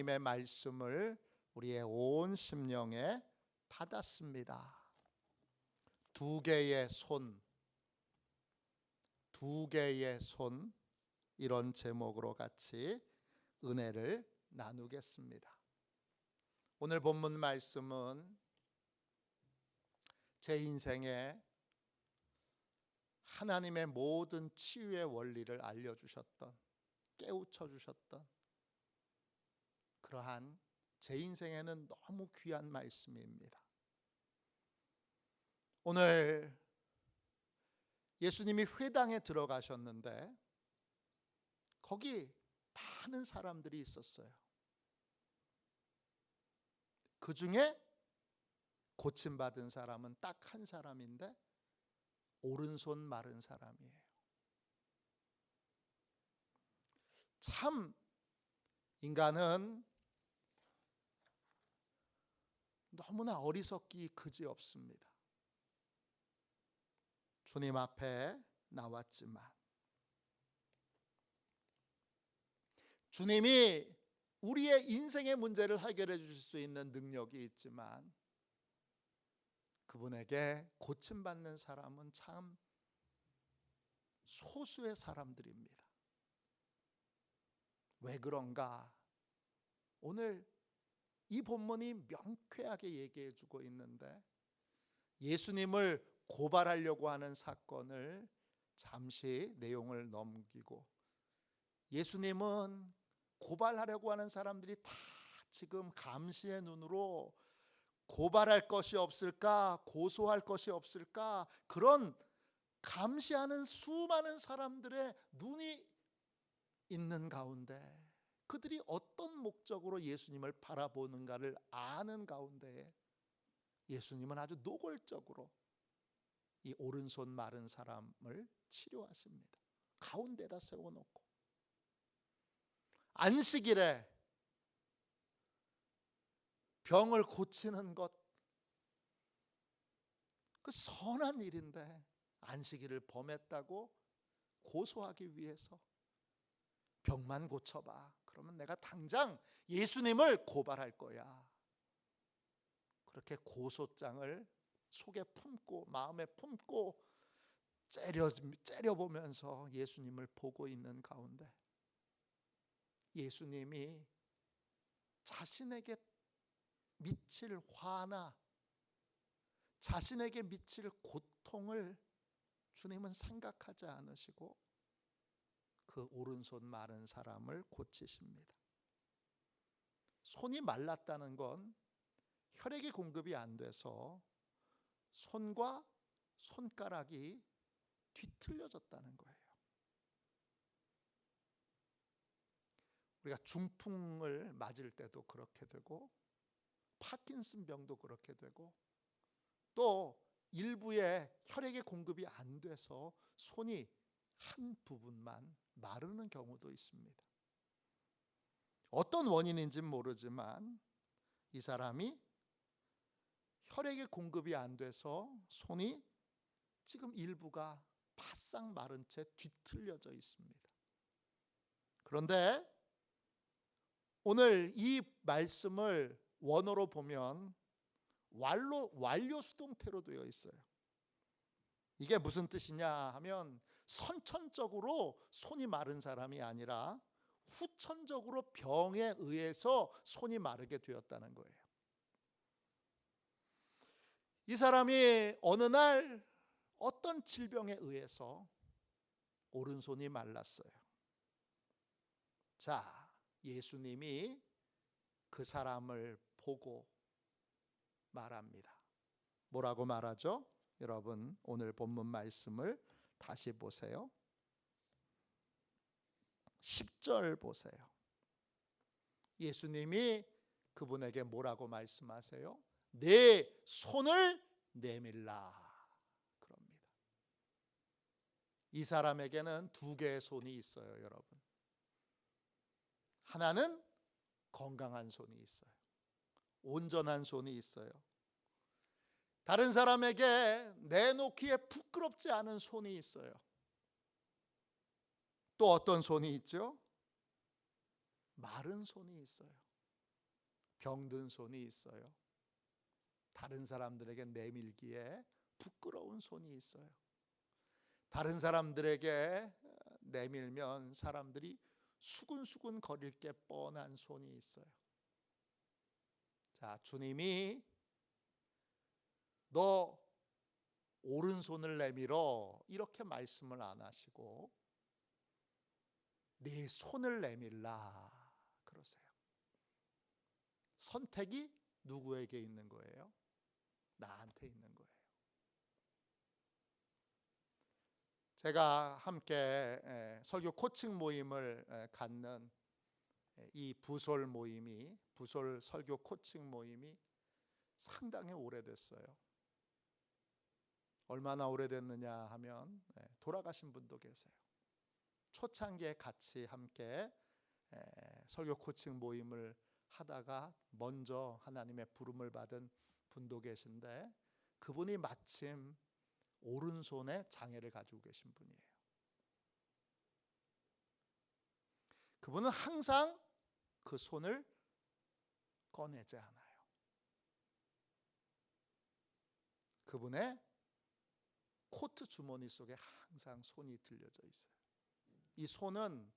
하나님의 말씀을 우리의 온 심령에 받았습니다. 두 개의 손 이런 제목으로 같이 은혜를 나누겠습니다. 오늘 본문 말씀은 제 인생에 하나님의 모든 치유의 원리를 알려주셨던, 깨우쳐 주셨던 그러한 제 인생에는 너무 귀한 말씀입니다. 오늘 예수님이 회당에 들어가셨는데 거기 많은 사람들이 있었어요. 그 중에 고침받은 사람은 딱 한 사람인데 오른손 마른 사람이에요. 참 인간은 너무나 어리석기 그지없습니다. 주님 앞에 나왔지만 주님이 우리의 인생의 문제를 해결해 주실 수 있는 능력이 있지만 그분에게 고침받는 사람은 참 소수의 사람들입니다. 왜 그런가? 오늘 이 본문이 명쾌하게 얘기해 주고 있는데 예수님을 고발하려고 하는 사건을 잠시 내용을 넘기고 예수님은 고발하려고 하는 사람들이 다 지금 감시의 눈으로 고발할 것이 없을까? 고소할 것이 없을까? 그런 감시하는 수많은 사람들의 눈이 있는 가운데 그들이 어떤 목적으로 예수님을 바라보는가를 아는 가운데 예수님은 아주 노골적으로 이 오른손 마른 사람을 치료하십니다. 가운데다 세워놓고 안식일에 병을 고치는 것, 그 선한 일인데 안식일을 범했다고 고소하기 위해서 병만 고쳐봐. 그러면 내가 당장 예수님을 고발할 거야. 그렇게 고소장을 속에 품고 마음에 품고 째려보면서 예수님을 보고 있는 가운데 예수님이 자신에게 미칠 화나 자신에게 미칠 고통을 주님은 생각하지 않으시고 그 오른손 마른 사람을 고치십니다. 손이 말랐다는 건 혈액이 공급이 안 돼서 손과 손가락이 뒤틀려졌다는 거예요. 우리가 중풍을 맞을 때도 그렇게 되고 파킨슨 병도 그렇게 되고 또 일부의 혈액의 공급이 안 돼서 손이 한 부분만 마르는 경우도 있습니다. 어떤 원인인지는 모르지만 이 사람이 혈액의 공급이 안 돼서 손이 지금 일부가 바싹 마른 채 뒤틀려져 있습니다. 그런데 오늘 이 말씀을 원어로 보면 완료 수동태로 되어 있어요. 이게 무슨 뜻이냐 하면 선천적으로 손이 마른 사람이 아니라 후천적으로 병에 의해서 손이 마르게 되었다는 거예요. 이 사람이 어느 날 어떤 질병에 의해서 오른손이 말랐어요. 자, 예수님이 그 사람을 보고 말합니다. 뭐라고 말하죠? 여러분 오늘 본문 말씀을 다시 보세요. 10절 보세요. 예수님이 그분에게 뭐라고 말씀하세요? 내 손을 내밀라 그럽니다. 이 사람에게는 두 개의 손이 있어요, 여러분. 하나는 건강한 손이 있어요. 온전한 손이 있어요. 다른 사람에게 내놓기에 부끄럽지 않은 손이 있어요. 또 어떤 손이 있죠? 마른 손이 있어요. 병든 손이 있어요. 다른 사람들에게 내밀기에 부끄러운 손이 있어요. 다른 사람들에게 내밀면 사람들이 수근수근 거릴 게 뻔한 손이 있어요. 자, 주님이 너 오른손을 내밀어 이렇게 말씀을 안 하시고 네 손을 내밀라 그러세요. 선택이 누구에게 있는 거예요? 나한테 있는 거예요. 제가 함께 설교 코칭 모임을 갖는 이 부솔 설교 코칭 모임이 상당히 오래됐어요. 얼마나 오래됐느냐 하면 돌아가신 분도 계세요. 초창기에 같이 함께 설교 코칭 모임을 하다가 먼저 하나님의 부름을 받은 분도 계신데 그분이 마침 오른손에 장애를 가지고 계신 분이에요. 그분은 항상 그 손을 꺼내지 않아요. 그분의 코트 주머니 속에 항상 손이 들려져 있어요. 이 손은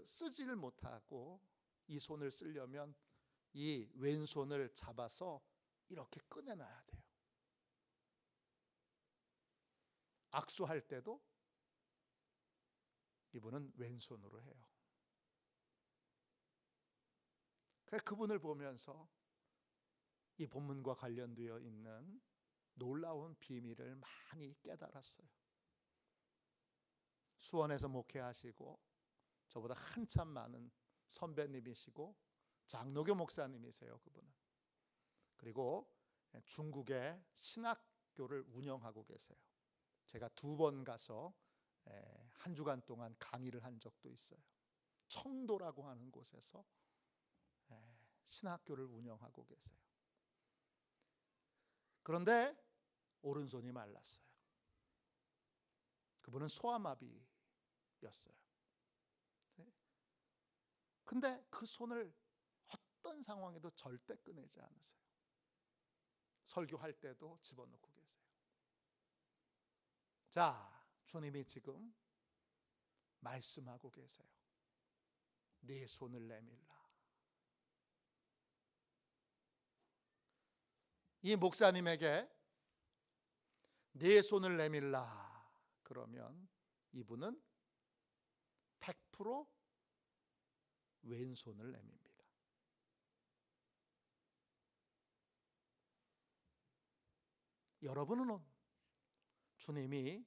쓰지를 못하고 이 손을 쓰려면 이 왼손을 잡아서 이렇게 꺼내놔야 돼요. 악수할 때도 이분은 왼손으로 해요. 그래서 그분을 보면서 이 본문과 관련되어 있는 놀라운 비밀을 많이 깨달았어요. 수원에서 목회하시고 저보다 한참 많은 선배님이시고 장로교 목사님이세요. 그분은. 그리고 중국의 신학교를 운영하고 계세요. 제가 2번 가서 한 주간 동안 강의를 한 적도 있어요. 청도라고 하는 곳에서 신학교를 운영하고 계세요. 그런데 오른손이 말랐어요. 그분은 소아마비였어요. 근데 그 손을 어떤 상황에도 절대 꺼내지 않으세요. 설교할 때도 집어넣고 계세요. 자, 주님이 지금 말씀하고 계세요. 네 손을 내밀라. 이 목사님에게 네 손을 내밀라 그러면 이분은 100% 왼손을 내밉니다. 여러분은 주님이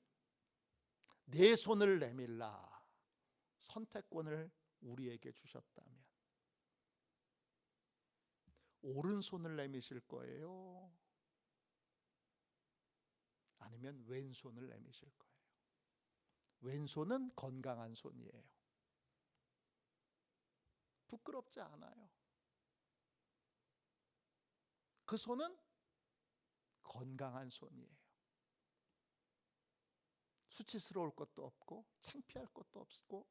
네 손을 내밀라 선택권을 우리에게 주셨다면 오른손을 내미실 거예요? 아니면 왼손을 내미실 거예요? 왼손은 건강한 손이에요. 부끄럽지 않아요. 그 손은 건강한 손이에요. 수치스러울 것도 없고 창피할 것도 없고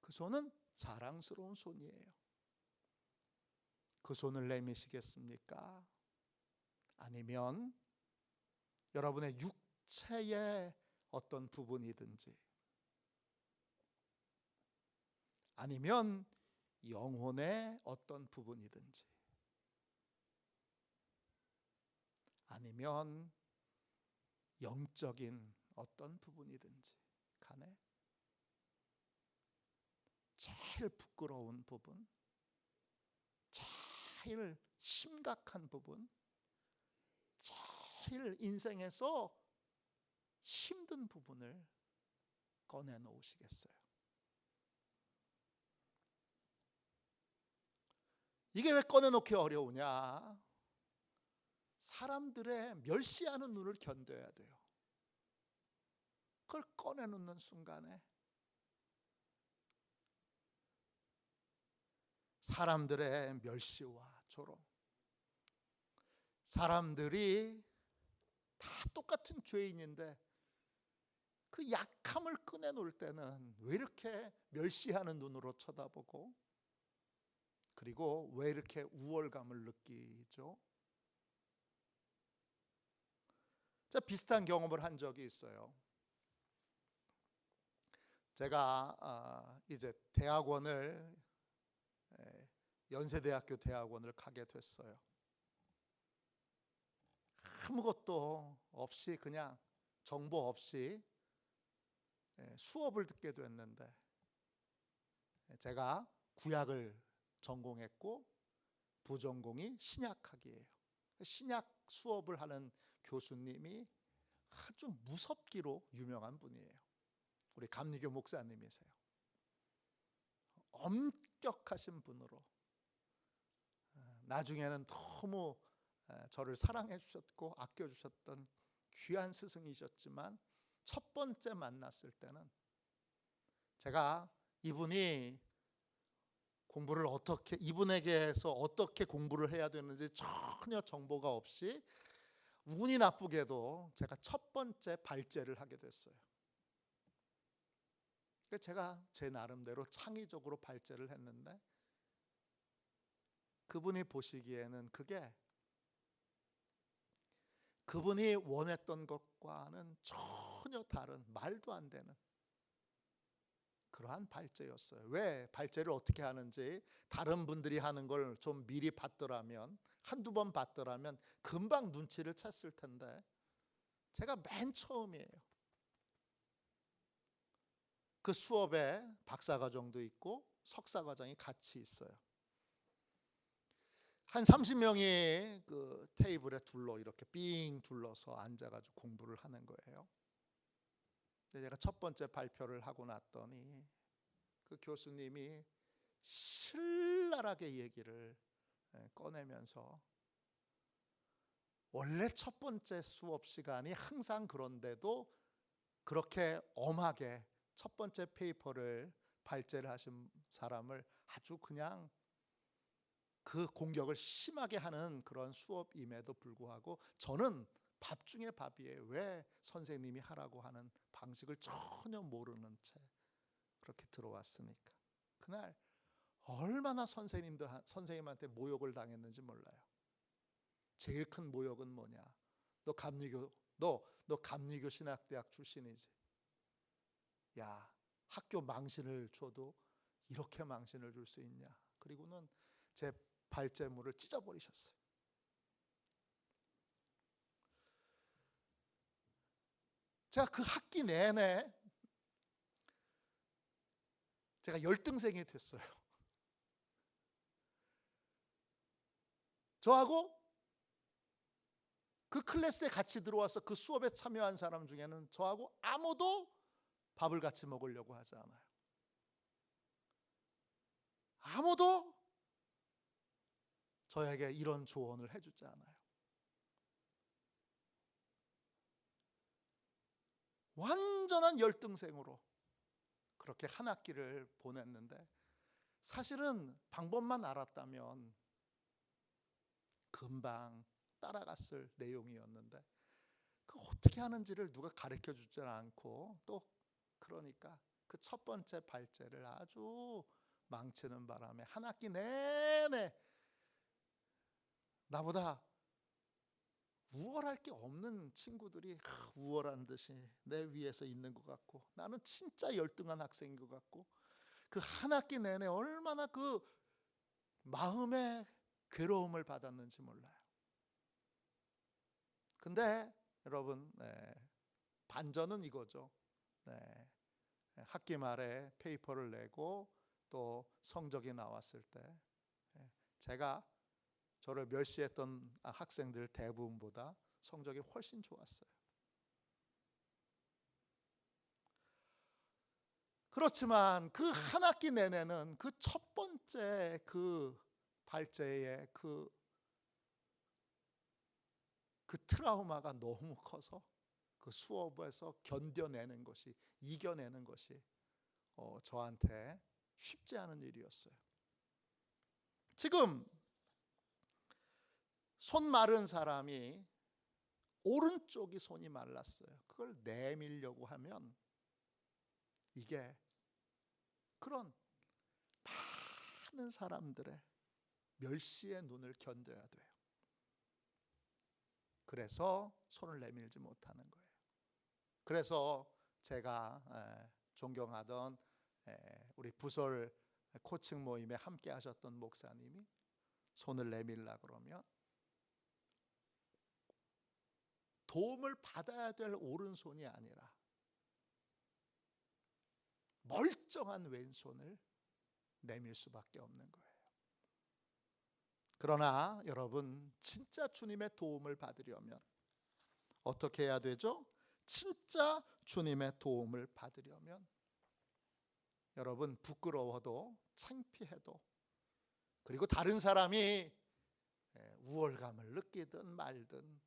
그 손은 자랑스러운 손이에요. 그 손을 내미시겠습니까? 아니면 여러분의 육체의 어떤 부분이든지 아니면 영혼의 어떤 부분이든지 아니면 영적인 어떤 부분이든지 간에 제일 부끄러운 부분, 제일 심각한 부분, 제일 인생에서 힘든 부분을 꺼내놓으시겠어요? 이게 왜 꺼내놓기 어려우냐? 사람들의 멸시하는 눈을 견뎌야 돼요. 그걸 꺼내놓는 순간에 사람들의 멸시와 조롱, 사람들이 다 똑같은 죄인인데 그 약함을 꺼내놓을 때는 왜 이렇게 멸시하는 눈으로 쳐다보고 그리고 왜 이렇게 우월감을 느끼죠? 제가 비슷한 경험을 한 적이 있어요. 제가 이제 대학원을 연세대학교 대학원을 가게 됐어요. 아무것도 없이 그냥 정보 없이 수업을 듣게 됐는데, 제가 구약을 전공했고 부전공이 신약학이에요. 신약 수업을 하는 교수님이 아주 무섭기로 유명한 분이에요. 우리 감리교 목사님이세요. 엄격하신 분으로 나중에는 너무 저를 사랑해 주셨고 아껴 주셨던 귀한 스승이셨지만, 첫 번째 만났을 때는 제가 이분이 공부를 어떻게, 이분에게서 어떻게 공부를 해야 되는지 전혀 정보가 없이 운이 나쁘게도 제가 첫 번째 발제를 하게 됐어요. 제가 제 나름대로 창의적으로 발제를 했는데, 그분이 보시기에는 그게 그분이 원했던 것과는 전혀 다른, 말도 안 되는 그러한 발제였어요. 왜 발제를 어떻게 하는지 다른 분들이 하는 걸 좀 미리 봤더라면, 한두 번 봤더라면 금방 눈치를 챘을 텐데, 제가 맨 처음이에요. 그 수업에 박사과정도 있고 석사과정이 같이 있어요. 한 30명이 그 테이블에 이렇게 삥 둘러서 앉아가지고 공부를 하는 거예요. 근데 제가 첫 번째 발표를 하고 났더니 그 교수님이 신랄하게 얘기를 꺼내면서, 원래 첫 번째 수업 시간이 항상 그런데도 그렇게 엄하게 첫 번째 페이퍼를 발제를 하신 사람을 아주 그냥 그 공격을 심하게 하는 그런 수업임에도 불구하고, 저는 밥 중에 밥이에요. 왜 선생님이 하라고 하는 방식을 전혀 모르는 채 그렇게 들어왔으니까. 그날 얼마나 선생님한테 모욕을 당했는지 몰라요. 제일 큰 모욕은 뭐냐? 너 감리교 신학대학 출신이지. 야, 학교 망신을 줘도 이렇게 망신을 줄 수 있냐? 그리고는 제 발제물을 찢어버리셨어요. 제가 그 학기 내내 제가 열등생이 됐어요. 저하고 그 클래스에 같이 들어와서 그 수업에 참여한 사람 중에는 저하고 아무도 밥을 같이 먹으려고 하지 않아요. 아무도 저에게 이런 조언을 해주지 않아요. 완전한 열등생으로 그렇게 한 학기를 보냈는데, 사실은 방법만 알았다면 금방 따라갔을 내용이었는데, 그 어떻게 하는지를 누가 가르쳐 주지 않고, 또 그러니까 그 첫 번째 발제를 아주 망치는 바람에 한 학기 내내 나보다 우월할 게 없는 친구들이 우월한 듯이 내 위에서 있는 것 같고, 나는 진짜 열등한 학생인 것 같고, 그 한 학기 내내 얼마나 그 마음의 괴로움을 받았는지 몰라요. 근데 여러분, 반전은 이거죠. 학기 말에 페이퍼를 내고 또 성적이 나왔을 때 제가 저를 멸시했던 학생들 대부분보다 성적이 훨씬 좋았어요. 그렇지만 그 한 학기 내내는 그 첫 번째 그 발제의 그 트라우마가 너무 커서 그 수업에서 견뎌내는 것이, 이겨내는 것이 저한테 쉽지 않은 일이었어요. 지금 손 마른 사람이 오른쪽이 손이 말랐어요. 그걸 내밀려고 하면 이게 그런 많은 사람들의 멸시의 눈을 견뎌야 돼요. 그래서 손을 내밀지 못하는 거예요. 그래서 제가 존경하던 우리 부설 코칭 모임에 함께 하셨던 목사님이 손을 내밀라 그러면 도움을 받아야 될 오른손이 아니라 멀쩡한 왼손을 내밀 수밖에 없는 거예요. 그러나 여러분, 진짜 주님의 도움을 받으려면 어떻게 해야 되죠? 진짜 주님의 도움을 받으려면 여러분, 부끄러워도 창피해도, 그리고 다른 사람이 우월감을 느끼든 말든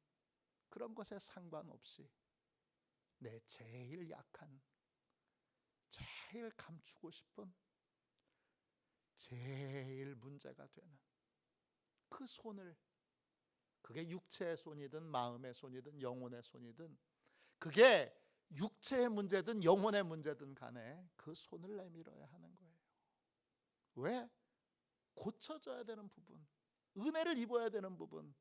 그런 것에 상관없이 내 제일 약한, 제일 감추고 싶은, 제일 문제가 되는 그 손을, 그게 육체의 손이든 마음의 손이든 영혼의 손이든, 그게 육체의 문제든 영혼의 문제든 간에 그 손을 내밀어야 하는 거예요. 왜? 고쳐져야 되는 부분, 은혜를 입어야 되는 부분,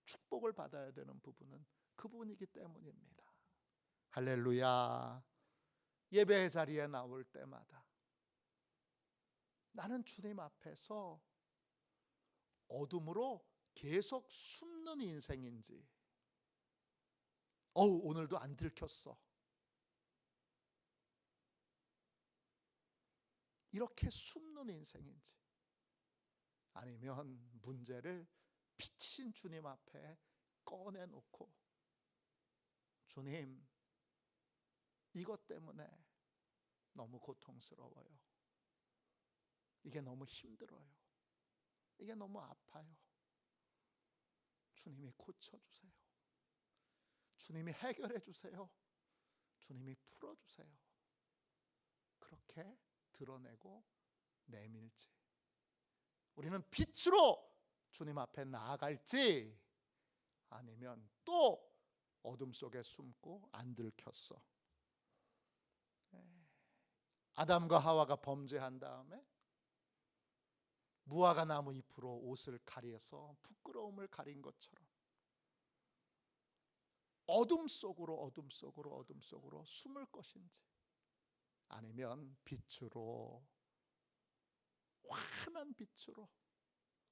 축복을 받아야 되는 부분은 그 부분이기 때문입니다. 할렐루야. 예배 자리에 나올 때마다 나는 주님 앞에서 어둠으로 계속 숨는 인생인지, 오늘도 안 들켰어, 이렇게 숨는 인생인지, 아니면 문제를 빛이신 주님 앞에 꺼내놓고, 주님, 이것 때문에 너무 고통스러워요, 이게 너무 힘들어요, 이게 너무 아파요, 주님이 고쳐주세요, 주님이 해결해 주세요, 주님이 풀어주세요, 그렇게 드러내고 내밀지, 우리는 빛으로 주님 앞에 나아갈지, 아니면 또 어둠 속에 숨고 안 들켰어. 아담과 하와가 범죄한 다음에 무화과 나무 잎으로 옷을 가려서 부끄러움을 가린 것처럼 어둠 속으로 숨을 것인지, 아니면 빛으로, 환한 빛으로,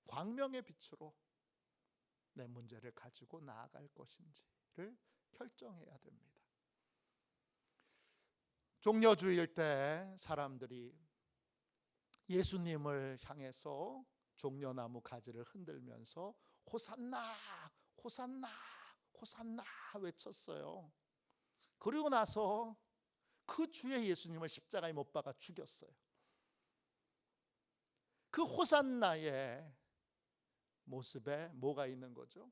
광명의 빛으로 내 문제를 가지고 나아갈 것인지를 결정해야 됩니다. 종려주일 때 사람들이 예수님을 향해서 종려나무 가지를 흔들면서 호산나, 호산나, 호산나 외쳤어요. 그리고 나서 그 주의 예수님을 십자가에 못 박아 죽였어요. 그 호산나의 모습에 뭐가 있는 거죠?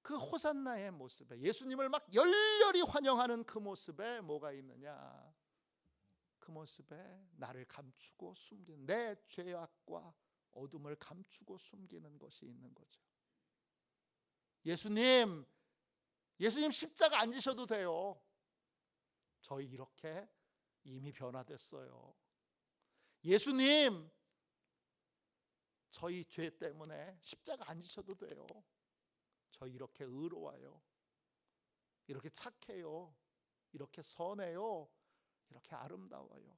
그 호산나의 모습에, 예수님을 막 열렬히 환영하는 그 모습에 뭐가 있느냐? 그 모습에 나를 감추고 숨기는, 내 죄악과 어둠을 감추고 숨기는 것이 있는 거죠. 예수님 십자가 안 지셔도 돼요. 저희 이렇게 이미 변화됐어요. 예수님, 저희 죄 때문에 십자가 안 지셔도 돼요. 저희 이렇게 의로워요, 이렇게 착해요, 이렇게 선해요, 이렇게 아름다워요.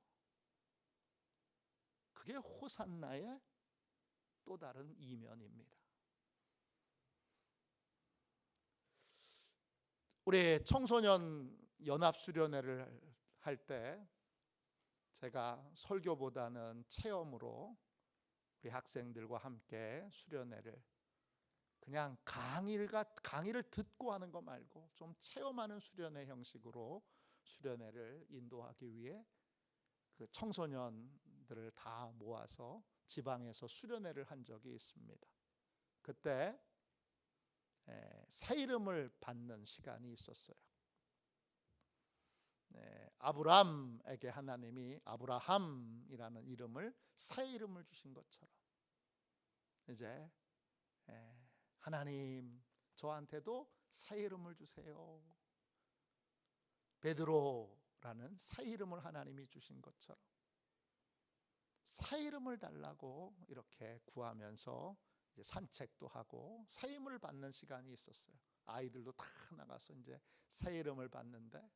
그게 호산나의 또 다른 이면입니다. 우리 청소년 연합수련회를 할 때 제가 설교보다는 체험으로 우리 학생들과 함께 수련회를, 그냥 강의를 듣고 하는 거 말고 좀 체험하는 수련회 형식으로 수련회를 인도하기 위해 그 청소년들을 다 모아서 지방에서 수련회를 한 적이 있습니다. 그때 새 이름을 받는 시간이 있었어요. 아브람에게 하나님이 아브라함이라는 이름을, 새 이름을 주신 것처럼 이제 하나님, 저한테도 새 이름을 주세요. 베드로라는 새 이름을 하나님이 주신 것처럼 새 이름을 달라고 이렇게 구하면서 이제 산책도 하고 새 이름을 받는 시간이 있었어요. 아이들도 다 나가서 이제 새 이름을 받는데,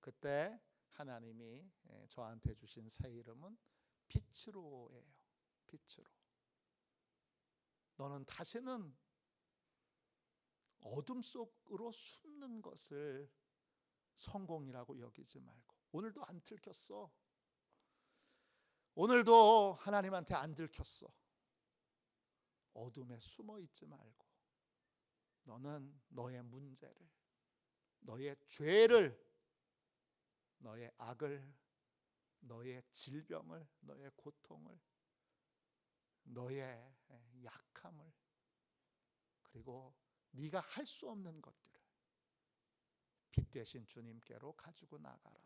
그때 하나님이 저한테 주신 새 이름은 빛으로예요. 빛으로. 너는 다시는 어둠 속으로 숨는 것을 성공이라고 여기지 말고, 오늘도 안 들켰어. 오늘도 하나님한테 안 들켰어. 어둠에 숨어 있지 말고 너는 너의 문제를, 너의 죄를, 너의 악을, 너의 질병을, 너의 고통을, 너의 약함을, 그리고 네가 할 수 없는 것들을 빛 되신 주님께로 가지고 나가라.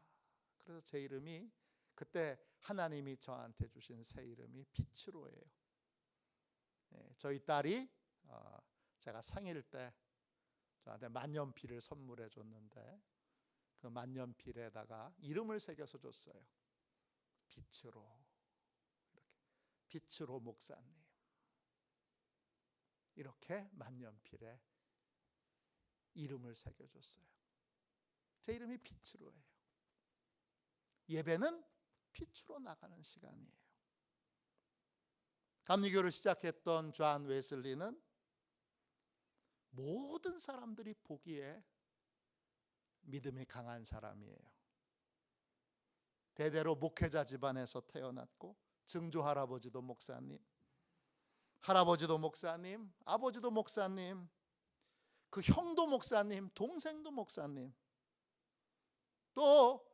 그래서 제 이름이, 그때 하나님이 저한테 주신 새 이름이 빛으로예요. 저희 딸이 제가 생일 때 저한테 만년필을 선물해 줬는데, 그 만년필에다가 이름을 새겨서 줬어요. 빛으로. 이렇게 빛으로 목사님, 이렇게 만년필에 이름을 새겨줬어요. 제 이름이 빛으로예요. 예배는 빛으로 나가는 시간이에요. 감리교를 시작했던 존 웨슬리는 모든 사람들이 보기에 믿음이 강한 사람이에요. 대대로 목회자 집안에서 태어났고, 증조 할아버지도 목사님, 할아버지도 목사님, 아버지도 목사님, 그 형도 목사님, 동생도 목사님, 또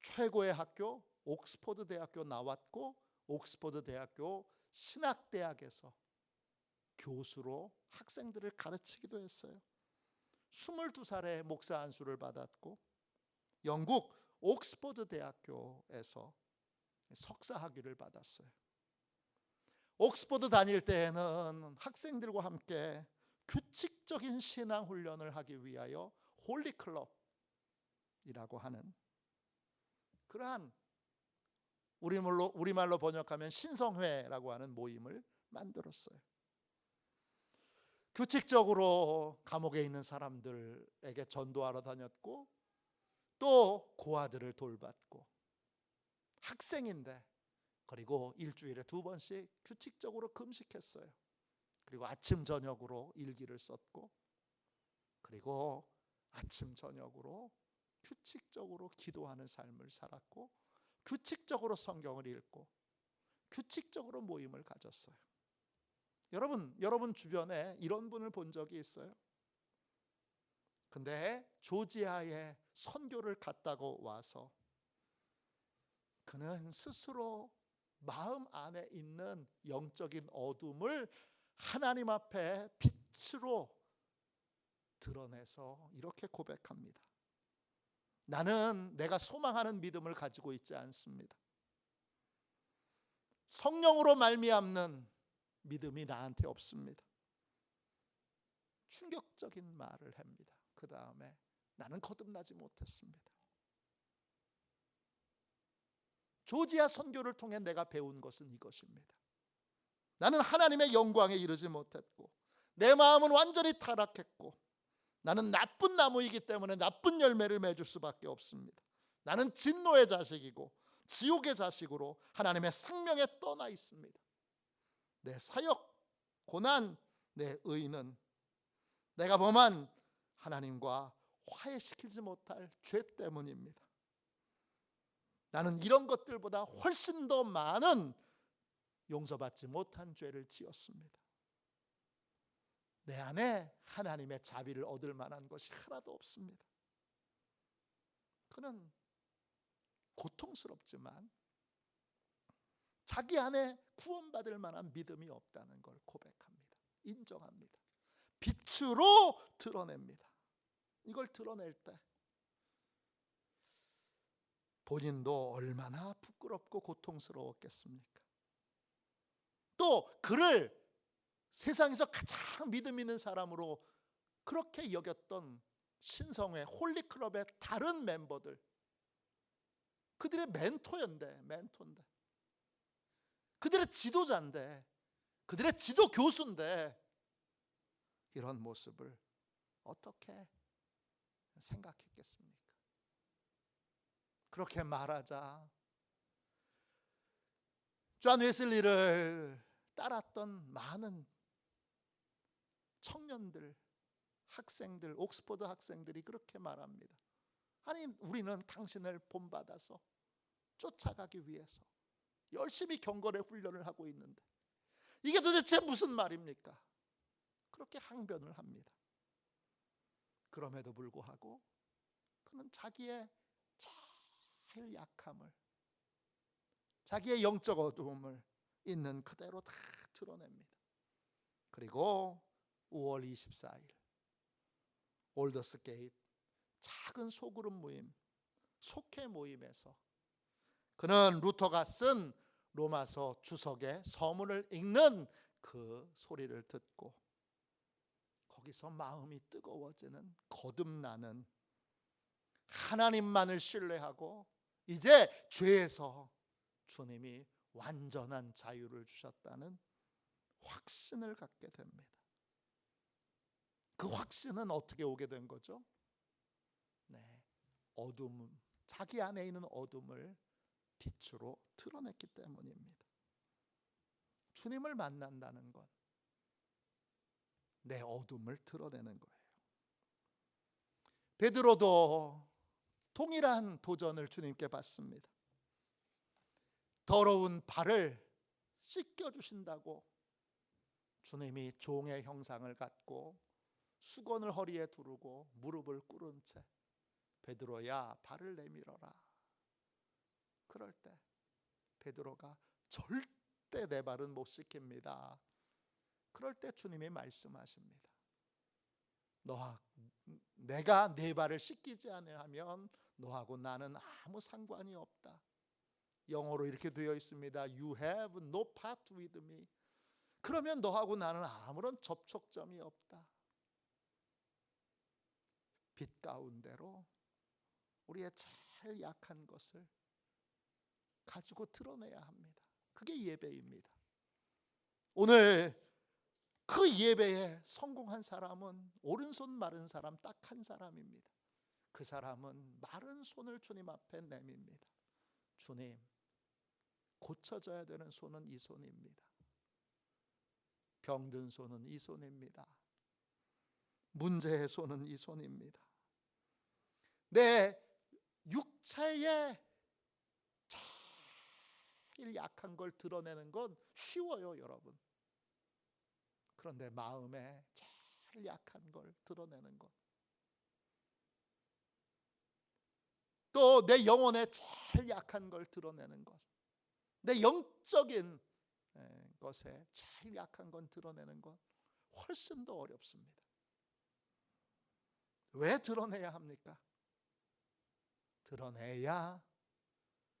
최고의 학교 옥스퍼드 대학교 나왔고, 옥스퍼드 대학교 신학대학에서 교수로 학생들을 가르치기도 했어요. 22살에 목사 안수를 받았고, 영국 옥스퍼드 대학교에서 석사 학위를 받았어요. 옥스퍼드 다닐 때에는 학생들과 함께 규칙적인 신앙 훈련을 하기 위하여 홀리 클럽이라고 하는 그러한, 우리말로 번역하면 신성회라고 하는 모임을 만들었어요. 규칙적으로 감옥에 있는 사람들에게 전도하러 다녔고, 또 고아들을 돌봤고, 학생인데, 그리고 일주일에 2번씩 규칙적으로 금식했어요. 그리고 아침 저녁으로 일기를 썼고, 그리고 아침 저녁으로 규칙적으로 기도하는 삶을 살았고, 규칙적으로 성경을 읽고, 규칙적으로 모임을 가졌어요. 여러분 주변에 이런 분을 본 적이 있어요? 근데 조지아에 선교를 갔다고 와서 그는 스스로 마음 안에 있는 영적인 어둠을 하나님 앞에 빛으로 드러내서 이렇게 고백합니다. 나는 내가 소망하는 믿음을 가지고 있지 않습니다. 성령으로 말미암는 믿음이 나한테 없습니다. 충격적인 말을 합니다. 그 다음에 나는 거듭나지 못했습니다. 조지아 선교를 통해 내가 배운 것은 이것입니다. 나는 하나님의 영광에 이르지 못했고, 내 마음은 완전히 타락했고, 나는 나쁜 나무이기 때문에 나쁜 열매를 맺을 수밖에 없습니다. 나는 진노의 자식이고 지옥의 자식으로 하나님의 생명에 떠나 있습니다. 내 사역, 고난, 내 의는 내가 범한 하나님과 화해시키지 못할 죄 때문입니다. 나는 이런 것들보다 훨씬 더 많은 용서받지 못한 죄를 지었습니다. 내 안에 하나님의 자비를 얻을 만한 것이 하나도 없습니다. 그는 고통스럽지만 자기 안에 구원받을 만한 믿음이 없다는 걸 고백합니다. 인정합니다. 빛으로 드러냅니다. 이걸 드러낼 때 본인도 얼마나 부끄럽고 고통스러웠겠습니까? 또 그를 세상에서 가장 믿음 있는 사람으로 그렇게 여겼던 신성회 홀리클럽의 다른 멤버들, 그들의 멘토인데 그들의 지도자인데, 그들의 지도 교수인데 이런 모습을 어떻게 생각했겠습니까? 그렇게 말하자 존 웨슬리를 따랐던 많은 청년들, 학생들, 옥스퍼드 학생들이 그렇게 말합니다. 아니, 우리는 당신을 본받아서 쫓아가기 위해서 열심히 경건의 훈련을 하고 있는데 이게 도대체 무슨 말입니까? 그렇게 항변을 합니다. 그럼에도 불구하고 그는 자기의 제일 약함을, 자기의 영적 어두움을 있는 그대로 다 드러냅니다. 그리고 5월 24일 올더스 게이트 작은 소그룹 모임, 속회 모임에서 그는 루터가 쓴 로마서 주석의 서문을 읽는 그 소리를 듣고 거기서 마음이 뜨거워지는, 거듭나는, 하나님만을 신뢰하고 이제 죄에서 주님이 완전한 자유를 주셨다는 확신을 갖게 됩니다. 그 확신은 어떻게 오게 된 거죠? 어둠, 자기 안에 있는 어둠을 빛으로 드러냈기 때문입니다. 주님을 만난다는 건 내 어둠을 드러내는 거예요. 베드로도 동일한 도전을 주님께 받습니다. 더러운 발을 씻겨주신다고 주님이 종의 형상을 갖고 수건을 허리에 두르고 무릎을 꿇은 채 베드로야 발을 내밀어라. 그럴 때 베드로가 절대 내 발은 못 씻깁니다. 그럴 때 주님이 말씀하십니다. 내가 내 발을 씻기지 않으면 너하고 나는 아무 상관이 없다. 영어로 이렇게 되어 있습니다. You have no part with me. 그러면 너하고 나는 아무런 접촉점이 없다. 빛 가운데로 우리의 제일 약한 것을 가지고 드러내야 합니다. 그게 예배입니다. 오늘 그 예배에 성공한 사람은 오른손 마른 사람 딱 한 사람입니다. 그 사람은 마른 손을 주님 앞에 내밉니다. 주님, 고쳐져야 되는 손은 이 손입니다. 병든 손은 이 손입니다. 문제의 손은 이 손입니다. 내 육체의 제일 약한 걸 드러내는 건 쉬워요, 여러분. 그런데 마음에 제일 약한 걸 드러내는 것, 또 내 영혼에 제일 약한 걸 드러내는 것, 내 영적인 것에 제일 약한 건 드러내는 것 훨씬 더 어렵습니다. 왜 드러내야 합니까? 드러내야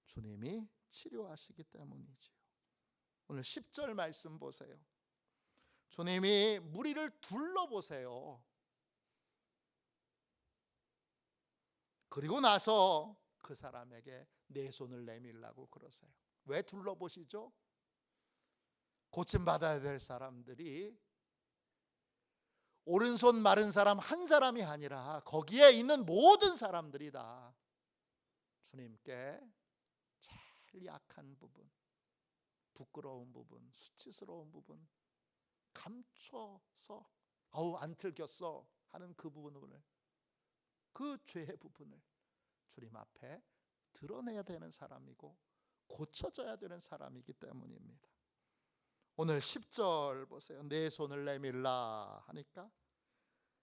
주님이 치료하시기 때문이지요. 오늘 10절 말씀 보세요. 주님이 무리를 둘러보세요. 그리고 나서 그 사람에게 내 손을 내밀라고 그러세요. 왜 둘러보시죠? 고침받아야 될 사람들이 오른손 마른 사람 한 사람이 아니라 거기에 있는 모든 사람들이 다 주님께 제일 약한 부분, 부끄러운 부분, 수치스러운 부분, 감춰서 안 들켰어 하는 그 부분을, 그 죄의 부분을 주님 앞에 드러내야 되는 사람이고 고쳐져야 되는 사람이기 때문입니다. 오늘 10절 보세요. 내 손을 내밀라 하니까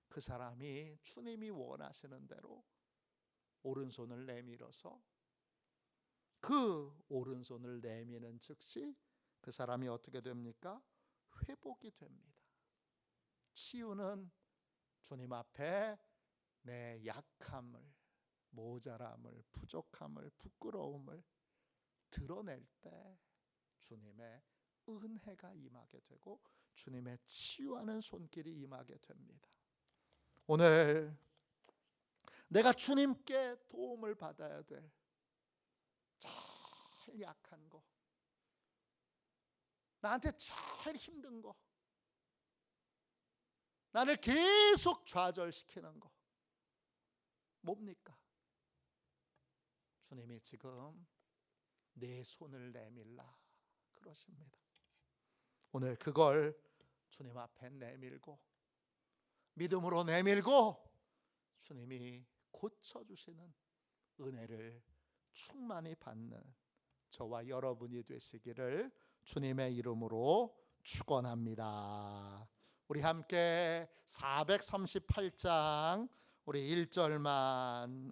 그 사람이 주님이 원하시는 대로 오른손을 내밀어서 그 오른손을 내미는 즉시 그 사람이 어떻게 됩니까? 회복이 됩니다. 치유는 주님 앞에 내 약함을, 모자람을, 부족함을, 부끄러움을 드러낼 때 주님의 은혜가 임하게 되고 주님의 치유하는 손길이 임하게 됩니다. 오늘 내가 주님께 도움을 받아야 될 제일 약한 거, 나한테 제일 힘든 거, 나를 계속 좌절시키는 거 뭡니까? 주님이 지금 내 손을 내밀라 그러십니다. 오늘 그걸 주님 앞에 내밀고 믿음으로 내밀고 주님이 고쳐주시는 은혜를 충만히 받는 저와 여러분이 되시기를 주님의 이름으로 축원합니다. 우리 함께 438장 우리 1절만